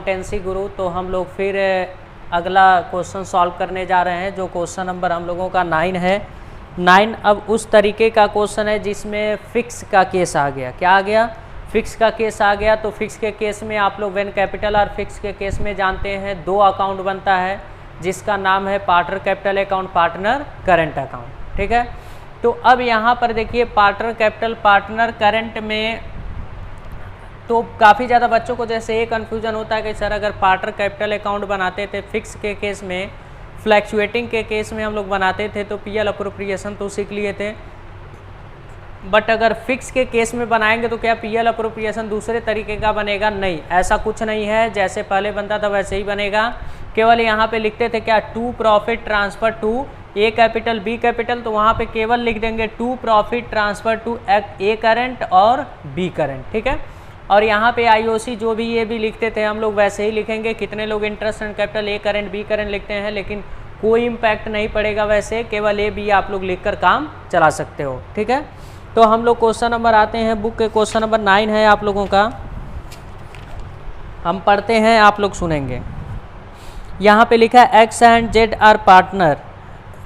Accountancy गुरु। तो हम लोग फिर अगला क्वेश्चन सॉल्व करने जा रहे हैं, जो क्वेश्चन नंबर हम लोगों का 9 है। 9 अब उस तरीके का क्वेश्चन है जिसमें फिक्स का केस आ गया। क्या आ गया? फिक्स का केस आ गया। तो फिक्स के केस में आप लोग व्हेन कैपिटल और फिक्स के केस में जानते हैं 2 अकाउंट बनता है, जिसका नाम है partner capital account, partner current account. ठीक है। तो अब यहाँ पर देखिए पार्टनर कैपिटल पार्टनर करंट में तो काफ़ी ज़्यादा बच्चों को जैसे ये कन्फ्यूजन होता है कि सर अगर पार्टनर कैपिटल अकाउंट बनाते थे फिक्स के केस में, फ्लैक्चुएटिंग के केस में हम लोग बनाते थे तो पीएल अप्रोप्रिएशन तो सीख लिए थे, बट अगर फिक्स के केस में बनाएंगे तो क्या पीएल अप्रोप्रिएशन दूसरे तरीके का बनेगा? नहीं, ऐसा कुछ नहीं है। जैसे पहले बनता था वैसे ही बनेगा। केवल यहाँ पे लिखते थे क्या, to profit transfer to A capital B capital, तो वहाँ पे केवल लिख देंगे to profit transfer to A current और बी करंट। ठीक है। और यहाँ पे आईओसी जो भी ये भी लिखते थे हम लोग वैसे ही लिखेंगे। कितने लोग interest and capital A current B current लिखते हैं, लेकिन कोई इम्पैक्ट नहीं पड़ेगा वैसे, केवल ए बी आप लोग लिखकर काम चला सकते हो। ठीक है। तो हम लोग क्वेश्चन नंबर आते हैं, बुक के क्वेश्चन नंबर 9 है आप लोगों का। हम पढ़ते हैं, आप लोग सुनेंगे। यहाँ पे लिखा है X and Z are partner,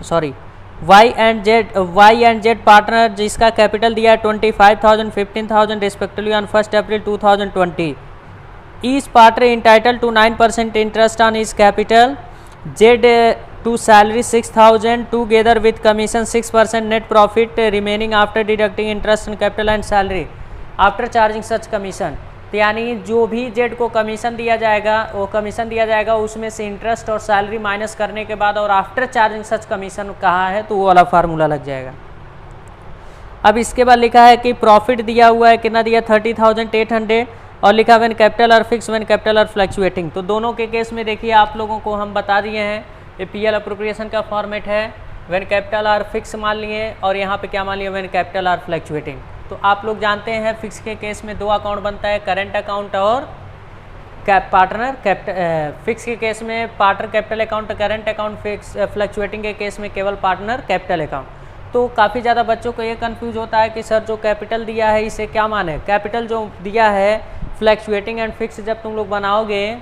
sorry Y and Z partner, जिसका कैपिटल दिया है 25,000 15,000 respectively on 1 April 2020। Each partner entitle to 9% interest on his capital, Z to salary 6,000 together with commission 6% net profit remaining after deducting interest and capital and salary after charging such commission. तो यानी जो भी Z को commission दिया जाएगा, वो commission दिया जाएगा उसमें से इंटरेस्ट और सैलरी माइनस करने के बाद और आफ्टर चार्जिंग सच कमीशन कहाँ है तो वो वाला फार्मूला लग जाएगा। अब इसके बाद लिखा है कि प्रॉफिट दिया हुआ है, कितना दिया 30,800, और लिखा व्हेन कैपिटल और फिक्स व्हेन कैपिटल और फ्लक्चुएटिंग। तो दोनों के केस में देखिए आप लोगों को हम बता दिए हैं, ये पीएल अप्रोप्रिएशन का फॉर्मेट है। व्हेन कैपिटल और फिक्स मान लिए और यहाँ पे क्या मान लिया, व्हेन कैपिटल और फ्लक्चुएटिंग। तो आप लोग जानते हैं फिक्स के केस में 2 अकाउंट बनता है, करंट अकाउंट और पार्टनर कैपिटल। फिक्स के केस में partner capital account, current account, fix fluctuating के केस में केवल पार्टनर कैपिटल अकाउंट। तो काफ़ी ज़्यादा बच्चों को ये कंफ्यूज होता है कि सर जो कैपिटल दिया है इसे क्या माने। कैपिटल जो दिया है फ्लक्चुएटिंग एंड फिक्स जब तुम लोग बनाओगे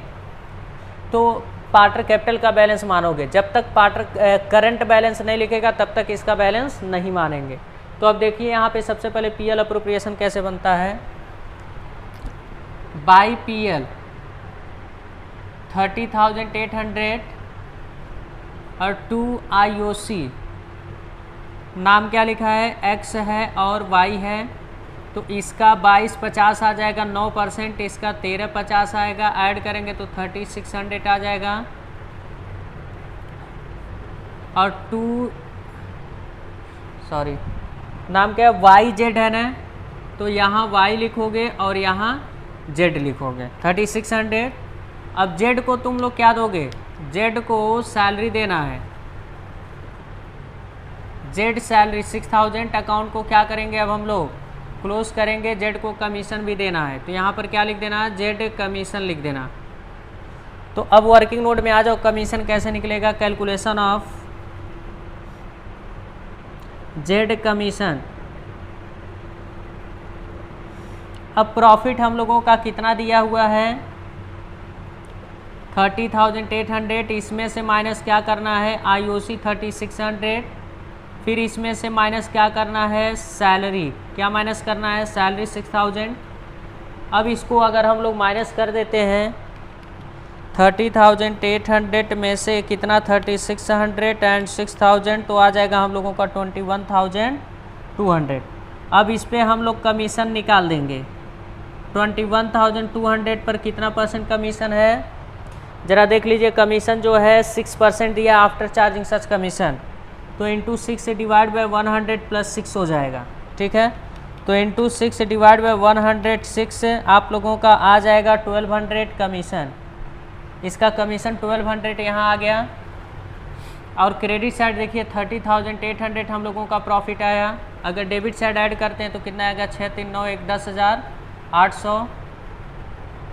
तो पार्टनर कैपिटल का बैलेंस मानोगे, जब तक पार्टनर करंट बैलेंस नहीं लिखेगा तब तक इसका बैलेंस नहीं मानेंगे। तो अब देखिए यहाँ पे सबसे पहले पीएल अप्रोप्रिएशन कैसे बनता है। बाई पीएल 30,800 और टू आईओसी, नाम क्या लिखा है, एक्स है और वाई है। तो इसका 2250 आ जाएगा 9%, इसका 1350 आएगा, ऐड करेंगे तो 3600 आ जाएगा। और नाम क्या है, वाई जेड है ना, तो यहाँ वाई लिखोगे और यहाँ जेड लिखोगे 3600। अब जेड को तुम लोग क्या दोगे, जेड को सैलरी देना है, जेड सैलरी 6,000। अकाउंट को क्या करेंगे, अब हम लोग क्लोज करेंगे, जेड को कमीशन भी देना है, तो यहाँ पर क्या लिख देना है, जेड कमीशन लिख देना। तो अब वर्किंग नोट में आ जाओ, कमीशन कैसे निकलेगा, कैलकुलेशन ऑफ जेड कमीशन। अब प्रॉफिट हम लोगों का कितना दिया हुआ है 30,800, इसमें से माइनस क्या करना है आईओसी 3600, फिर इसमें से माइनस क्या करना है सैलरी, क्या माइनस करना है सैलरी 6,000। अब इसको अगर हम लोग माइनस कर देते हैं 30,800 में से कितना 3600 एंड 6,000, तो आ जाएगा हम लोगों का 21,200। अब इस पर हम लोग कमीशन निकाल देंगे। 21,200 पर कितना परसेंट कमीशन है, ज़रा देख लीजिए। कमीशन जो है 6% दिया आफ्टर चार्जिंग सच कमीशन, तो इंटू 6 डिवाइड बाई 100 प्लस 6 हो जाएगा। ठीक है। तो इंटू 6 डिवाइड बाई 106 आप लोगों का आ जाएगा 1200 कमीशन। इसका कमीशन 1200 यहाँ आ गया। और क्रेडिट साइड देखिए 30,800 हम लोगों का प्रॉफिट आया। अगर डेबिट साइड ऐड करते हैं तो कितना आएगा 6 3 9 1 10,800।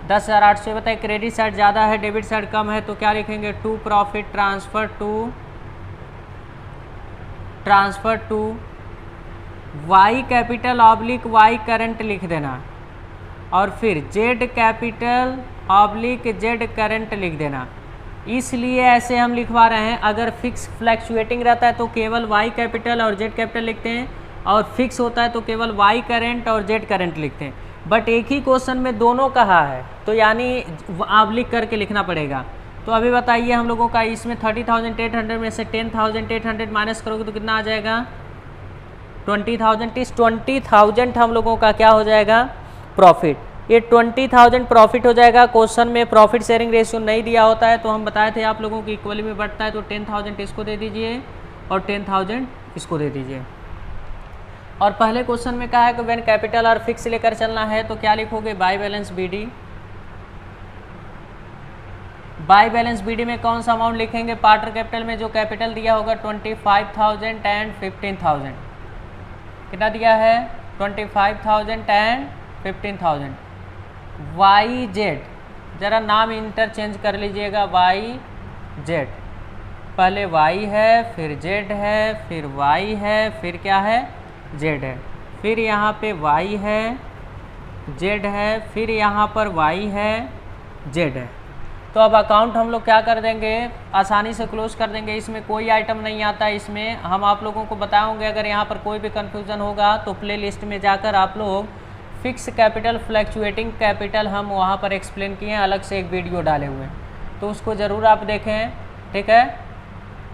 10,800 बताइए, क्रेडिट साइड ज़्यादा है डेबिट साइड कम है, तो क्या लिखेंगे to profit transfer to Y capital oblique Y current लिख देना। और फिर Z capital oblique Z current लिख देना। इसलिए ऐसे हम लिखवा रहे हैं, अगर फिक्स फ्लैक्चुएटिंग रहता है तो केवल वाई कैपिटल और जेड कैपिटल लिखते हैं, और फिक्स होता है तो केवल वाई करंट और जेड करंट लिखते हैं। बट एक ही क्वेश्चन में दोनों कहा है, तो यानी ऑब्लिक करके लिखना पड़ेगा। तो अभी बताइए हम लोगों का इसमें 30,800 में से 10,800 माइनस करोगे तो कितना आ जाएगा? 20,000। इस 20,000 हम लोगों का क्या हो जाएगा? प्रॉफिट। ये 20,000 प्रॉफिट हो जाएगा। क्वेश्चन में प्रॉफिट शेयरिंग रेशियो नहीं दिया होता है, तो हम बताए थे आप लोगों की इक्वली में बढ़ता है, तो 10,000 इसको दे दीजिए और 10,000 इसको दे दीजिए। और पहले क्वेश्चन में कहा है कि व्हेन कैपिटल और फिक्स लेकर चलना है तो क्या लिखोगे? By balance BD. By balance BD में कौन सा अमाउंट लिखेंगे? पार्टनर कैपिटल में जो कैपिटल दिया होगा 25,000 एंड 15,000। कितना दिया है? 25,000 एंड 15,000। वाई जेड, ज़रा नाम इंटरचेंज कर लीजिएगा। वाई जेड, पहले वाई है, फिर जेड है, फिर वाई है, फिर क्या है? जेड है। फिर यहाँ पे वाई है, जेड है, फिर यहाँ पर वाई है, जेड है। तो अब अकाउंट हम लोग क्या कर देंगे? आसानी से क्लोज कर देंगे। इसमें कोई आइटम नहीं आता। इसमें हम आप लोगों को बताएंगे, अगर यहाँ पर कोई भी कन्फ्यूज़न होगा तो प्ले लिस्ट में जाकर आप लोग फिक्स कैपिटल, फ्लैक्चुएटिंग कैपिटल हम वहाँ पर एक्सप्लेन किए हैं, अलग से एक वीडियो डाले हुए हैं, तो उसको ज़रूर आप देखें। ठीक है,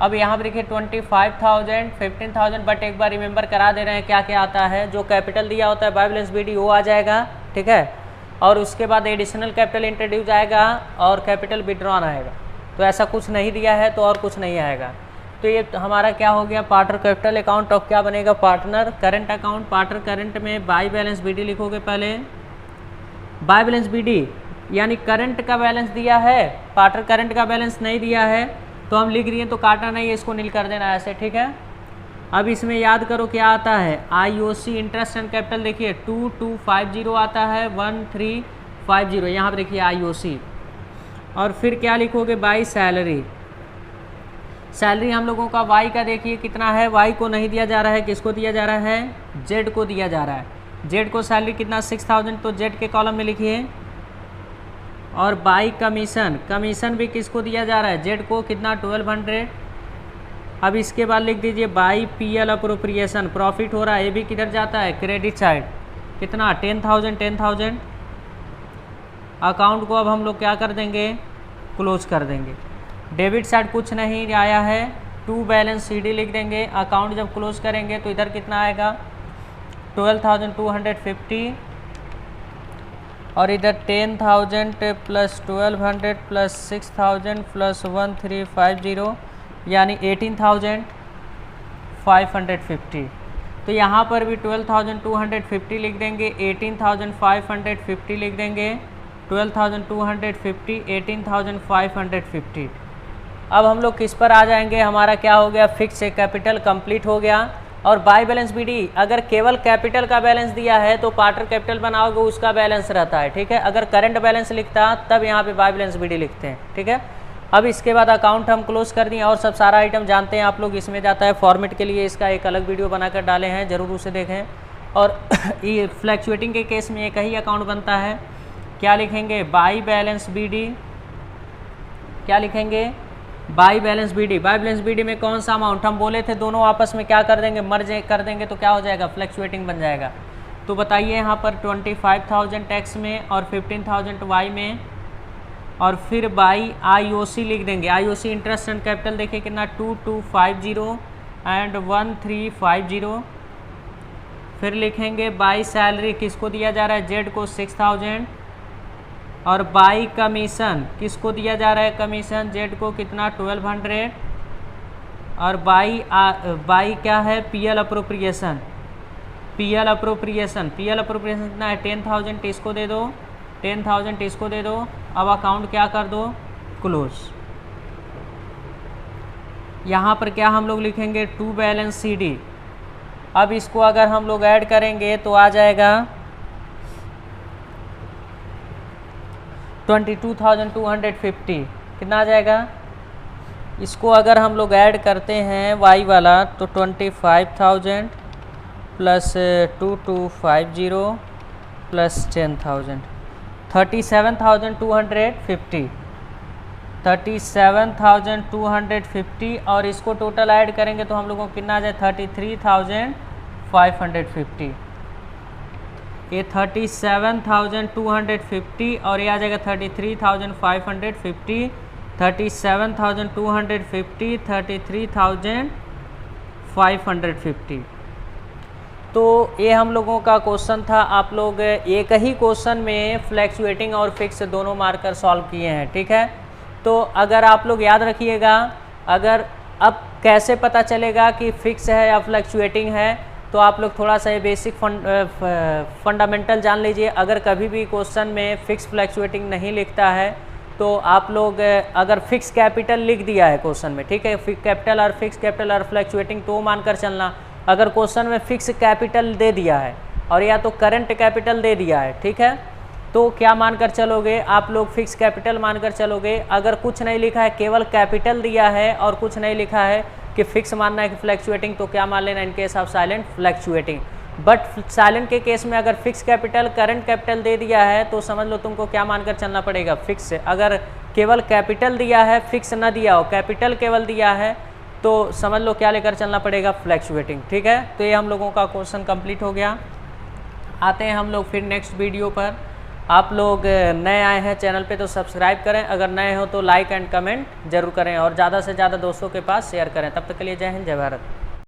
अब यहाँ पर देखिए 25,000, 15,000, बट एक बार रिमेंबर करा दे रहे हैं क्या क्या आता है। जो कैपिटल दिया होता है बाय बैलेंस बीडी वो आ जाएगा। ठीक है, और उसके बाद एडिशनल कैपिटल इंट्रोड्यूस आएगा और कैपिटल विड्रॉन आएगा। तो ऐसा कुछ नहीं दिया है तो और कुछ नहीं आएगा। तो ये हमारा क्या हो गया? Partner capital account. ऑफ क्या बनेगा? Partner current account. Partner current में बाय बैलेंस बीडी लिखोगे। पहले बाय बैलेंस बीडी यानी करंट का बैलेंस दिया है, पार्टनर करंट का बैलेंस नहीं दिया है, तो हम लिख रही हैं तो काटना नहीं है, इसको नील कर देना ऐसे। ठीक है, अब इसमें याद करो क्या आता है? IOC इंटरेस्ट एंड कैपिटल देखिए 2250 आता है, 1350 यहाँ पर देखिए IOC। और फिर क्या लिखोगे? By salary. सैलरी हम लोगों का वाई का देखिए कितना है? वाई को नहीं दिया जा रहा है, किसको दिया जा रहा है? जेड को दिया जा रहा है। जेड को सैलरी कितना? 6,000, तो जेड के कॉलम में लिखिए। और बाई कमीशन, कमीशन भी किसको दिया जा रहा है? जेड को। कितना? 1200। अब इसके बाद लिख दीजिए बाई PL अप्रोप्रिएशन, प्रॉफिट हो रहा है, ये भी किधर जाता है? Credit side. कितना? 10,000, 10,000। अकाउंट को अब हम लोग क्या कर देंगे? क्लोज कर देंगे। डेबिट साइड कुछ नहीं आया है, टू बैलेंस CD लिख देंगे। अकाउंट जब क्लोज करेंगे तो इधर कितना आएगा? 12,250, और इधर 10,000 प्लस 1200 प्लस 6,000 प्लस 1350 यानी 18,550। तो यहाँ पर भी 12,250 लिख देंगे, 18,550 लिख देंगे, 12,250, 18,550। अब हम लोग किस पर आ जाएंगे? हमारा क्या हो गया? फिक्स कैपिटल कंप्लीट हो गया। और बाय बैलेंस बीडी, अगर केवल कैपिटल का बैलेंस दिया है तो पार्टनर कैपिटल बनाओगे, उसका बैलेंस रहता है। ठीक है, अगर करंट बैलेंस लिखता तब यहाँ पे बाय बैलेंस बीडी लिखते हैं। ठीक है, अब इसके बाद अकाउंट हम क्लोज कर दिए, और सब सारा आइटम जानते हैं आप लोग। इसमें जाता है फॉर्मेट के लिए, इसका एक अलग वीडियो बनाकर डाले हैं, ज़रूर उसे देखें। और ये फ्लैक्चुएटिंग के केस में एक ही अकाउंट बनता है। क्या लिखेंगे? By balance BD. क्या लिखेंगे? By balance BD. By balance BD में कौन सा अमाउंट? हम बोले थे दोनों आपस में क्या कर देंगे? मर्ज कर देंगे, तो क्या हो जाएगा? फ्लैक्चुएटिंग बन जाएगा। तो बताइए यहाँ पर 25,000 टैक्स में और 15,000 वाई में, और फिर बाई IOC लिख देंगे। IOC इंटरेस्ट एंड कैपिटल देखिए कितना? 2250 एंड 1350। फिर लिखेंगे बाई सैलरी, किसको दिया जा रहा है? जेड को 6,000। और बाई कमीशन, किसको दिया जा रहा है कमीशन? जेड को। कितना? 1200। और बाई क्या है? PL appropriation. PL अप्रोप्रिएशन कितना है? 10,000, इसको दे दो, 10,000 इसको दे दो। अब अकाउंट क्या कर दो? क्लोज। यहाँ पर क्या हम लोग लिखेंगे? To balance CD। अब इसको अगर हम लोग ऐड करेंगे तो आ जाएगा 22,250। कितना आ जाएगा? इसको अगर हम लोग ऐड करते हैं वाई वाला तो 25,000 प्लस 2250 प्लस 10,000 37,250 37,250 और इसको टोटल ऐड करेंगे तो हम लोगों को कितना आ जाए 33,550। ये 37,250 और ये आ जाएगा 33,550, 37,250, 33,550। तो ये हम लोगों का क्वेश्चन था। आप लोग एक ही क्वेश्चन में फ्लैक्चुएटिंग और फिक्स दोनों मार्कर सॉल्व किए हैं, ठीक है। तो अगर आप लोग याद रखिएगा, अगर अब कैसे पता चलेगा कि फिक्स है या फ्लैक्चुएटिंग है, तो आप लोग थोड़ा सा ये बेसिक फंडामेंटल जान लीजिए। अगर कभी भी क्वेश्चन में फिक्स फ्लैक्चुएटिंग नहीं लिखता है तो आप लोग अगर फिक्स कैपिटल लिख दिया है क्वेश्चन में, ठीक है, फिक्स कैपिटल और फिक्स कैपिटल और फ्लैक्चुएटिंग तो मानकर चलना। अगर क्वेश्चन में फिक्स कैपिटल दे दिया है और या तो करंट कैपिटल दे दिया है, ठीक है, तो क्या मानकर चलोगे आप लोग? फिक्स कैपिटल मानकर चलोगे। अगर कुछ नहीं लिखा है, केवल कैपिटल दिया है और कुछ नहीं लिखा है कि फिक्स मानना है कि फ्लैक्चुएटिंग, तो क्या मान लेना? In case of silent fluctuating. But silent के केस में अगर फिक्स कैपिटल करंट कैपिटल दे दिया है तो समझ लो तुमको क्या मानकर चलना पड़ेगा? फिक्स। अगर केवल कैपिटल दिया है, फिक्स ना दिया हो, कैपिटल केवल दिया है, तो समझ लो क्या लेकर चलना पड़ेगा? फ्लैक्चुएटिंग, ठीक है। तो ये हम लोगों का क्वेश्चन कंप्लीट हो गया। आते हैं हम लोग फिर नेक्स्ट वीडियो पर। आप लोग नए आए हैं चैनल पे तो सब्सक्राइब करें, अगर नए हो तो लाइक एंड कमेंट जरूर करें और ज़्यादा से ज़्यादा दोस्तों के पास शेयर करें। तब तक के लिए जय हिंद, जय भारत।